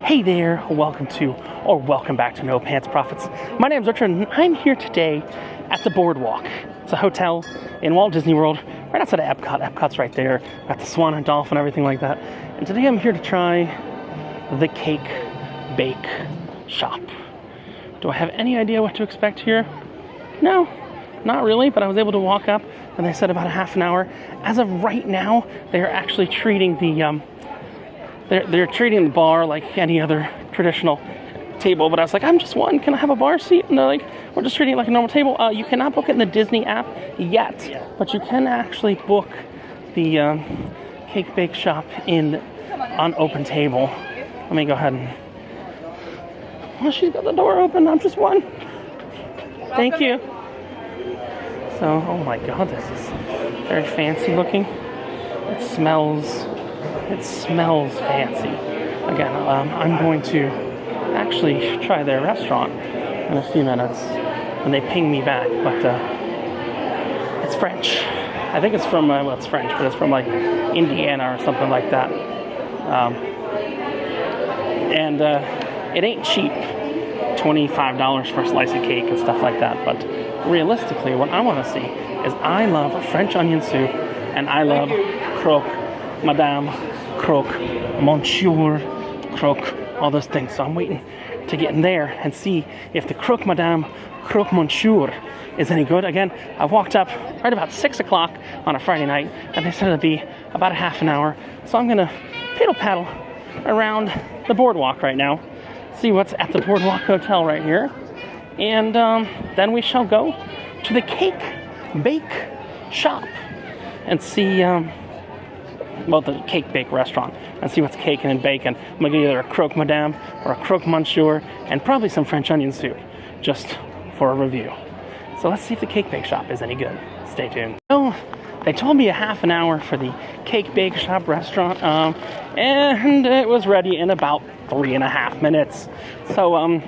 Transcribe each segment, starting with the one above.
Hey there, welcome back to No Pants Profits. My name is Richard, and I'm here today at the Boardwalk. It's a hotel in Walt Disney World, right outside of Epcot. Epcot's right there. Got the Swan and Dolphin, everything like that. And today I'm here to try the Cake Bake Shop. Do I have any idea what to expect here? No, not really, but I was able to walk up, and they said about a half an hour. As of right now, they are actually treating the They're treating the bar like any other traditional table, but I was like, I'm just one, can I have a bar seat? And they're like, we're just treating it like a normal table. You cannot book it in the Disney app yet, but you can actually book the Cake Bake Shop on Open Table. Let me go ahead and... Oh, she's got the door open, I'm just one. Thank you. So, oh my god, this is very fancy looking. It smells fancy. Again, I'm going to actually try their restaurant in a few minutes when they ping me back, but it's French. I think it's from, well, it's French, but it's from like Indiana or something like that. And it ain't cheap, $25 for a slice of cake and stuff like that, but realistically, what I want to see is I love French onion soup, and I love croque madame, croque monsieur, croque, all those things. So I'm waiting to get in there and see if the croque madame, croque monsieur is any good. Again, I walked up right about 6 o'clock on a Friday night, and they said it'd be about a half an hour. So I'm gonna paddle around the boardwalk right now, see what's at the Boardwalk Hotel right here, and then we shall go to the Cake Bake Shop and see the Cake Bake restaurant and see what's caking and baking. I'm gonna get either a croque madame or a croque monsieur and probably some French onion soup just for a review. So let's see if the Cake Bake Shop is any good. Stay tuned. So they told me a half an hour for the Cake Bake Shop restaurant, and it was ready in about 3.5 minutes. So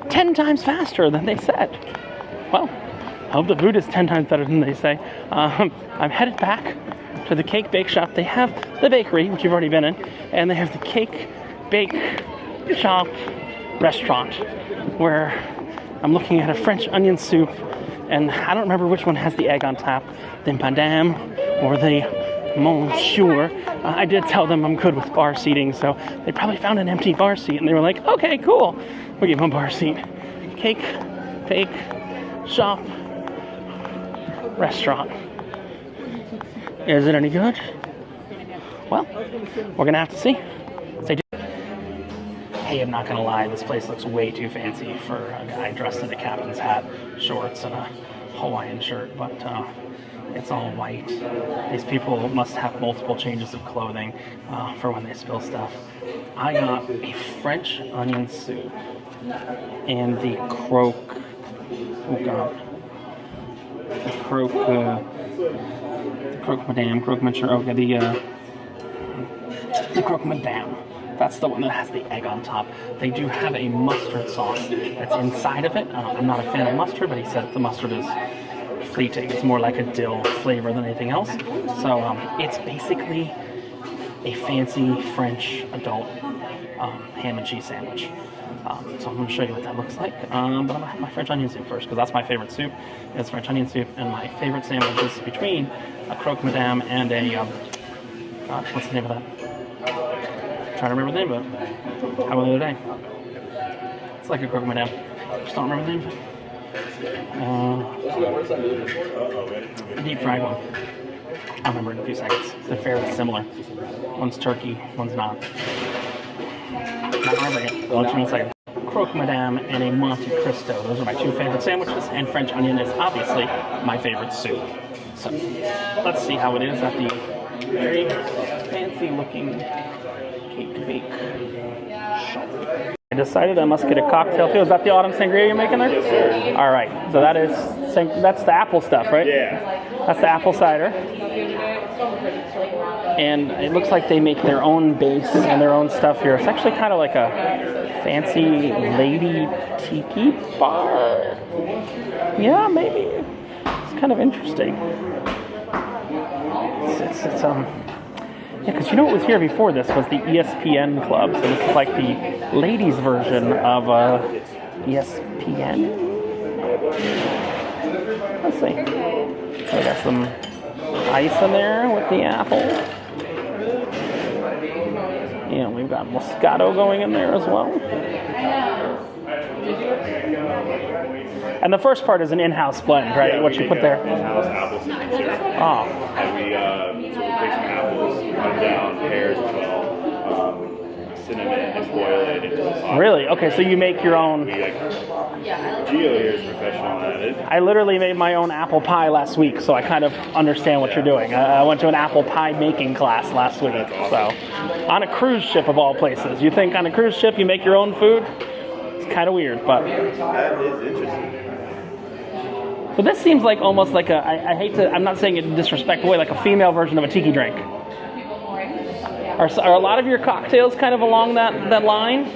10 times faster than they said. Well, I hope the food is 10 times better than they say. I'm headed back to the Cake Bake Shop. They have the bakery, which you've already been in, and they have the Cake Bake Shop restaurant, where I'm looking at a French onion soup, and I don't remember which one has the egg on top, the madame or the monsieur. I did tell them I'm good with bar seating, so they probably found an empty bar seat, and they were like, okay, cool, we'll give them a bar seat. Cake Bake Shop restaurant. Is it any good? Well, we're gonna have to see. Stay tuned. Hey, I'm not gonna lie, this place looks way too fancy for a guy dressed in a captain's hat, shorts, and a Hawaiian shirt, but it's all white. These people must have multiple changes of clothing for when they spill stuff. I got a French onion soup and the croque, oh god, the croque madame, croque monsieur, okay, the croque madame. That's the one that has the egg on top. They do have a mustard sauce that's inside of it. I'm not a fan of mustard, but he said the mustard is fleeting. It's more like a dill flavor than anything else. So it's basically a fancy French adult ham and cheese sandwich. So I'm going to show you what that looks like. But I'm going to have my French onion soup first, because that's my favorite soup. It's French onion soup, and my favorite sandwich is between a croque madame and a, what's the name of that? I'm trying to remember the name of it. How about the other day? It's like a croque madame. Just don't remember the name of it. A deep fried one. I'll remember in a few seconds. They're fairly similar. One's turkey, one's not. Not remembering it. I'll let you know in a second. Croque madame and a Monte Cristo. Those are my two favorite sandwiches, and French onion is obviously my favorite soup. So let's see how it is at the very fancy looking Cake Bake Shop. I decided I must get a cocktail too. Is that the autumn sangria you're making there? Yes, sir. All right. So that's the apple stuff, right? Yeah. That's the apple cider. And it looks like they make their own base and their own stuff here. It's actually kind of like a fancy lady tiki bar. Yeah, maybe. It's kind of interesting. Yeah, because you know what was here before this was the ESPN Club. So this is like the ladies' version of ESPN. Let's see. So we got some ice in there with the apple. Yeah, we've got Moscato going in there as well. And the first part is an in-house blend, right? Yeah, what you put there? In-house apple cinnamon syrup. Oh. And we take some apples, cut down pears as well, cinnamon, and boil it into the pot. Really? Okay, so you make your own. Gio here is professional at it. I literally made my own apple pie last week, so I kind of understand what you're doing. I went to an apple pie making class last week. So, on a cruise ship of all places. You think on a cruise ship you make your own food? It's kind of weird, but. That is interesting. So this seems like almost like I hate to, I'm not saying it in a disrespectful way, like a female version of a tiki drink. Are a lot of your cocktails kind of along that line? I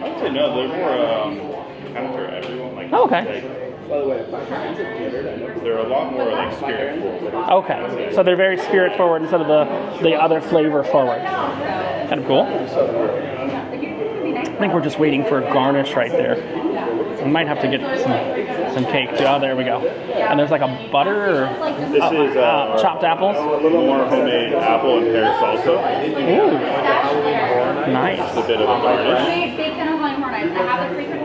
would say no, they're more kind of for everyone. Like, oh, okay. They're a lot more like spirit forward. Okay, so they're very spirit forward instead of the other flavor forward. Kind of cool. I think we're just waiting for a garnish right there. We might have to get some cake too. Oh, there we go. And there's like a butter or This is chopped apples. A little more homemade apple and pear salsa. Ooh, nice. Just a bit of a garnish.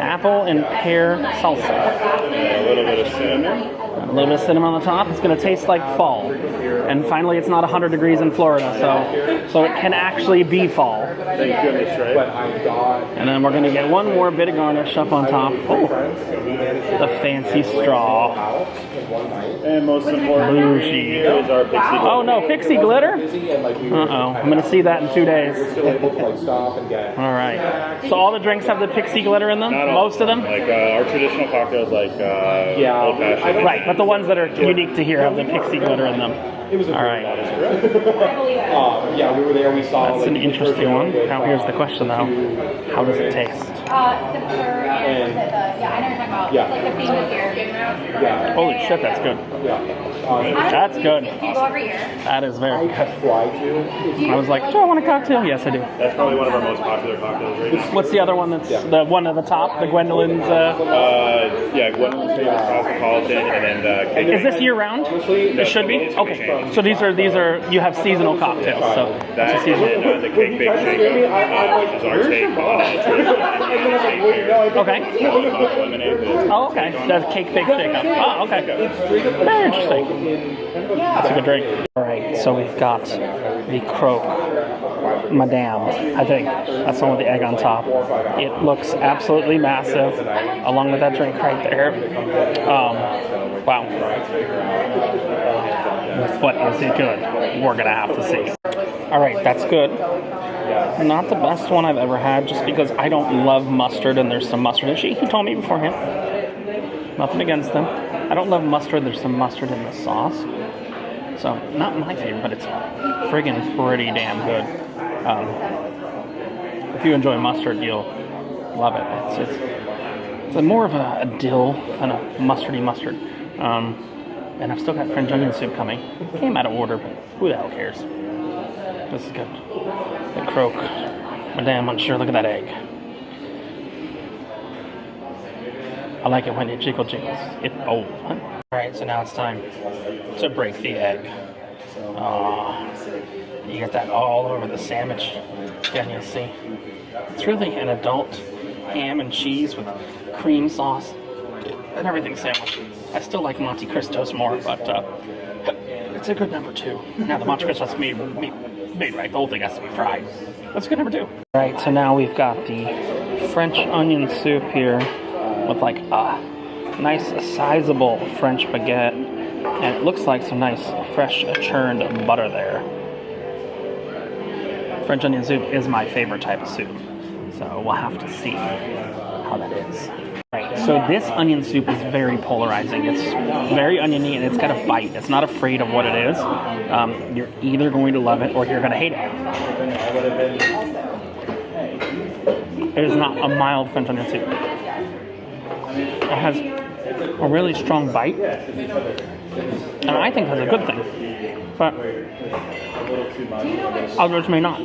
Apple and pear salsa. And a little bit of cinnamon. A little bit of cinnamon on the top. It's going to taste like fall. And finally, it's not 100 degrees in Florida, so it can actually be fall. Thank goodness, right? And then we're going to get one more bit of garnish up on top. Oh, the fancy straw. And most importantly, Bougie. is our pixie glitter. Oh no, pixie glitter? Uh-oh, I'm going to see that in 2 days. All right. So all the drinks have the pixie glitter in them? Not all. Most of them? Like our traditional cocktails, like old fashioned. Right, but the ones that are unique to here have the pixie glitter in them. All right. Yeah, we were there. We saw. That's an interesting one. Now here's the question though: how does it taste? Yeah. Holy shit, that's good. That's good. That is very good. I was like, do I want a cocktail? Yes, I do. That's probably one of our most popular cocktails right now. What's the other one? That's the one at the top, the Gwendolyn's. Yeah, Gwendolyn's favorite cosmopolitan, and then the cake. Is this year round? It should be. Okay. So these are you have seasonal cocktails. So That it's a seasonal. and the cake bake shake, which is our take on Okay. lemonade. Oh, okay. That's cake bake shake up. Oh, okay. Very interesting. That's a good drink. All right. So we've got the croque Madame. I think that's the one with the egg on top. It looks absolutely massive, along with that drink right there. Wow. But is it good? We're gonna have to see. All right, that's good. Not the best one I've ever had, just because I don't love mustard, and there's some mustard. And he told me beforehand. Nothing against them. I don't love mustard. There's some mustard in the sauce. So, not my favorite, but it's friggin' pretty damn good. If you enjoy mustard, you'll love it. It's a more of a dill kind of mustardy mustard. And I've still got French onion soup coming. Came out of order, but who the hell cares? This is good. The croque Madame, unsure. Look at that egg. I like it when it jiggles. Oh, what? All right, so now it's time to break the egg. You get that all over the sandwich. Can you see? It's really an adult ham and cheese with cream sauce and everything sandwich. I still like Monte Cristos more, but it's a good number 2. Now the Monte Cristos made right. The whole thing has to be fried. That's good number 2. All right, so now we've got the French onion soup here with like a nice sizable French baguette, and it looks like some nice fresh churned butter there. French onion soup is my favorite type of soup, so we'll have to see how that is. Right, so this onion soup is very polarizing. It's very oniony and it's got a bite. It's not afraid of what it is. You're either going to love it or you're going to hate it. It is not a mild French onion soup. It has a really strong bite, and I think that's a good thing. but A little too much. others may not.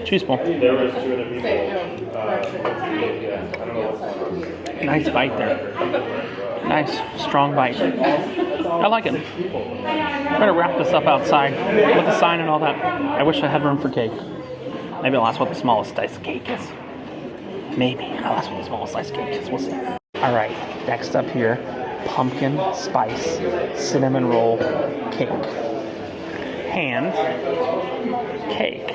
Cheeseful. There was 2 other people. Yeah, I don't know what's going on. Nice bite there. Nice, strong bite. I like it. I'm gonna wrap this up outside with the sign and all that. I wish I had room for cake. Maybe I'll ask what the smallest slice of cake is. Maybe I'll ask what the smallest slice of cake is. We'll see. All right, next up here, pumpkin spice cinnamon roll cake. Hand cake.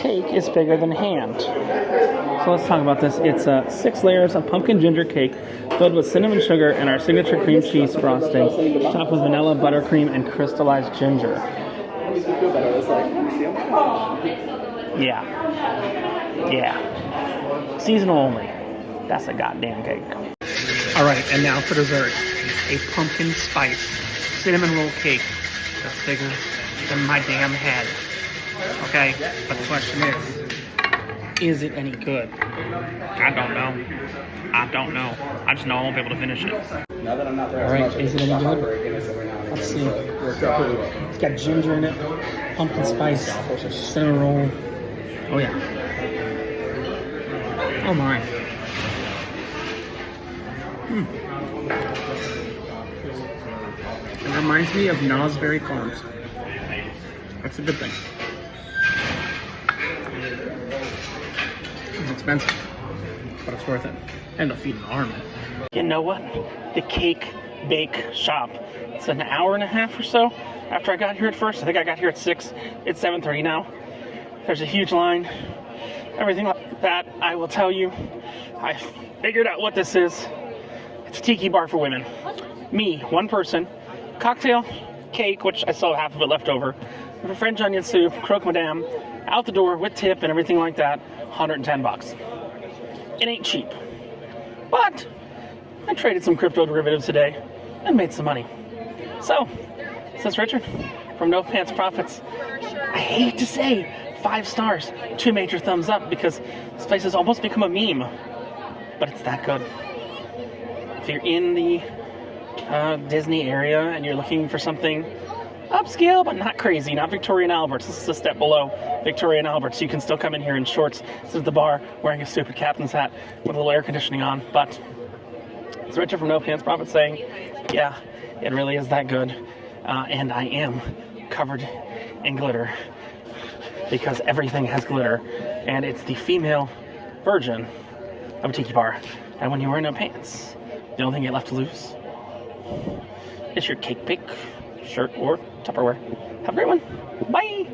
Cake is bigger than hand. So let's talk about this. It's 6 layers of pumpkin ginger cake filled with cinnamon sugar and our signature cream cheese frosting, topped with vanilla, buttercream, and crystallized ginger. Yeah. Seasonal only. That's a goddamn cake. All right, and now for dessert, a pumpkin spice cinnamon roll cake that's bigger than my damn head. Okay, but the question is it any good? I don't know. I just know I won't be able to finish it. Now that I'm not there, All right, is it any good? Let's see. It's got ginger in it, pumpkin spice, cinnamon roll. Oh yeah. Oh my. It reminds me of Nosberry Farms. That's a good thing. It's expensive, but it's worth it. And they'll feed an army. You know what? The cake bake shop. It's an hour and a half or so after I got here at first. I think I got here at 6. It's 7:30 now. There's a huge line. Everything like that. I will tell you, I figured out what this is. It's a tiki bar for women. Me, one person, cocktail, cake, which I still have half of it left over, French onion soup, croque madame, out the door with tip and everything like that, $110. It ain't cheap. But I traded some crypto derivatives today and made some money. So, this is Richard from No Pants Profits. I hate to say 5 stars, 2 major thumbs up, because this place has almost become a meme. But it's that good. If you're in the Disney area and you're looking for something upscale but not crazy, not Victoria and Albert's, this is a step below Victoria and Albert's. You can still come in here in shorts, sit at the bar wearing a stupid captain's hat with a little air conditioning on. But it's Richard from No Pants Profit saying, yeah, it really is that good. And I am covered in glitter because everything has glitter, and it's the female version of a tiki bar. And when you wear no pants, the only thing you have left to lose is your cake pick, shirt, or Tupperware. Have a great one. Bye!